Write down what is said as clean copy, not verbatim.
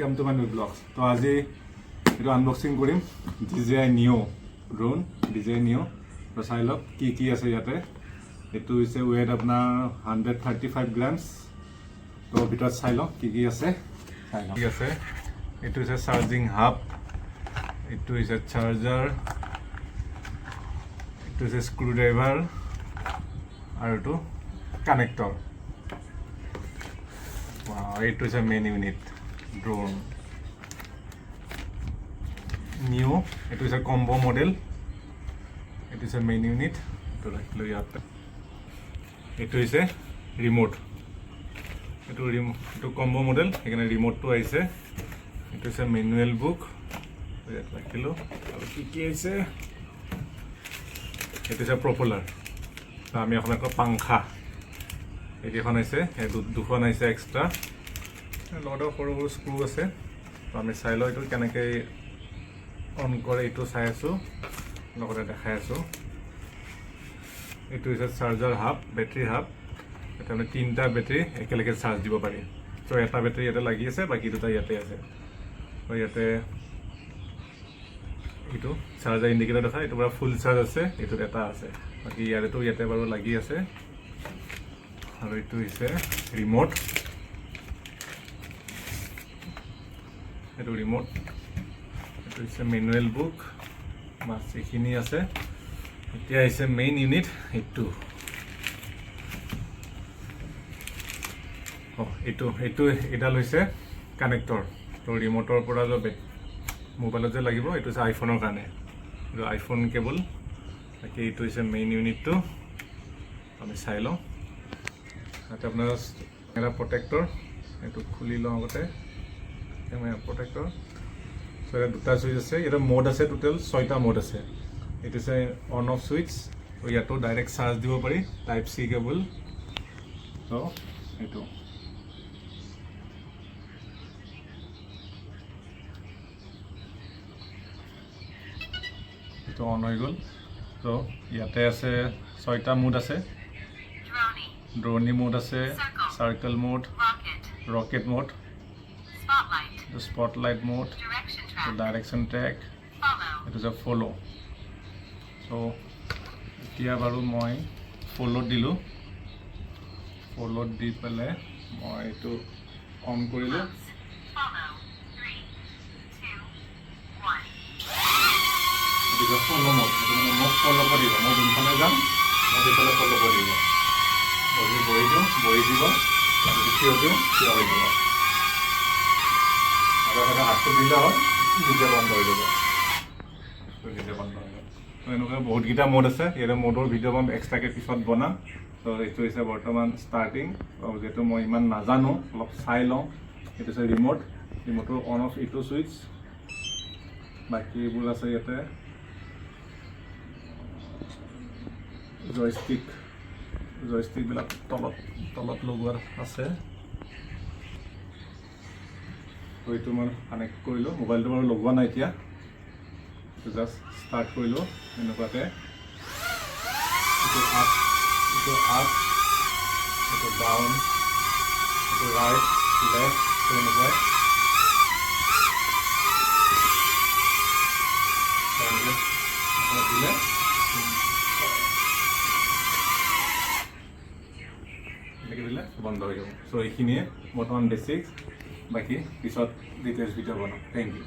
Welcome to my new blogs. तो आज ये अनबॉक्सिंग करिम DJI Neo drone DJI Neo। तो चाই লওক কি আছে ইয়াতে। এটো হৈছে ওয়েট আপোনাৰ 135 গ্ৰামছ। তো ভিতৰত চাই লওক কি আছে চাই লওক। কি আছে এটো হৈছে চাৰ্জিং হাব, এটো হৈছে চাৰ্জাৰ, এটো হৈছে স্ক্ৰু ড্ৰাইভাৰ আৰু এটো connector. It is a main unit drone Neo. It is a combo model. It is a main unit. It is a remote. It is combo model. Again, remote to I say. It is a manual book. It is a propeller. আমি এখন একটা পাংখা এইখন আছে, দুখন আছে extra লগতে সৰু সৰু স্ক্ৰু আছে। তো আমি চাই লওঁ এইটো কেনেকৈ অন কৰে, এইটো চাই আছোঁ লগতে দেখাই আছোঁ। এইটো হৈছে চাৰ্জাৰ হাব, বেটাৰী হাব। এটা মানে 3টা বেটাৰী একেলগে চাৰ্জ দিব পাৰি। তো এটা বেটাৰী ইয়াতে লাগি আছে, বাকী 2টা ইয়াতে আছে। তো ইয়াতে এইটো চাৰ্জাৰ ইণ্ডিকেটৰ দেখায়, এইটো পৰা ফুল চাৰ্জ আছে, এইটোত এটা আছে, বাকী ইয়াতে বাৰু লাগি আছে। আৰু এইটো হৈছে ৰিমোট, এইটো ৰিমোট। এইটো হৈছে মেনুৱেল বুক, বাছ এইখিনি আছে। এতিয়া হৈছে মেইন ইউনিট এইটো। এইটো এডাল হৈছে কানেক্টৰ। তো ৰিমোটৰ পৰা মোবাইলত যে লাগিব, এইটো হৈছে আইফোনৰ কাৰণে, এইটো আইফোন কেবল। বাকী এইটো হৈছে মেইন ইউনিটটো। আমি চাই লওঁ। ইয়াতে আপোনাৰ কেমেৰা প্ৰটেক্টৰ, এইটো খুলি লওঁ আগতে। Camera protector. চ' ইয়াত 2টা চুইচ আছে, ইয়াতে মোড আছে, টোটেল 6টা মোড আছে। এইটো হৈছে অন অফ চুইচ। ইয়াতো ডাইৰেক্ট চাৰ্জ দিব পাৰি, টাইপ C কেবল। চ' এইটো অন হৈ গ'ল। চ' ইয়াতে আছে 6টা মোড আছে। ড্ৰোনি মোড আছে, circle mode, rocket mode, spotlight mode, direction track, এটা হচ্ছে ফলো। সো এতিয়া বাৰু মই ফলোত দিলোঁ। ফলোত দি পেলাই মই এইটো অন কৰিলোঁ। ফলো মোড, এইটো মানে মোক ফলো কৰিব, মই যোনফালে যাম মই সেইফালে ফলো কৰিব। বহি দিওঁ, বহি দিব, যদি থিয় দিওঁ থিয় হৈ যাব। আৰু এটা হাতটো দিলে হ'ল, নিজে বন্ধ হৈ যাব, নিজে বন্ধ হৈ যাব। তো এনেকুৱা বহুতকেইটা মোড আছে। ইয়াতে মোডৰ ভিডিঅ' মই এক্সট্ৰাকৈ পিছত বনাম। তো এইটো হৈছে বৰ্তমান ষ্টাৰ্টিং। যিহেতু মই ইমান নাজানো, অলপ চাই লওঁ। এইটো হৈছে ৰিমোট, ৰিমোটৰ অন অফ এইটো চুইচ। বাকী এইবোৰ আছে ইয়াতে জয়ষ্টিকবিলাক তলত লগোৱাৰ আছে। তো এইটো মই কানেক্ট কৰিলোঁ। মোবাইলটো বাৰু লগোৱা নাই এতিয়া, এইটো জাষ্ট ষ্টাৰ্ট কৰিলোঁ এনেকুৱাকৈ। এইটো আপ, এইটো ডাউন, এইটো ৰাইট, লেফ্ট, এনেকুৱাই। দিলে দিলে বন্ধ হৈ যাব। চ' এইখিনিয়ে বৰ্তমান বেছিক্স। বাকী পিছত ডিটেইলছ ভিডিঅ' বনাম। Thank U.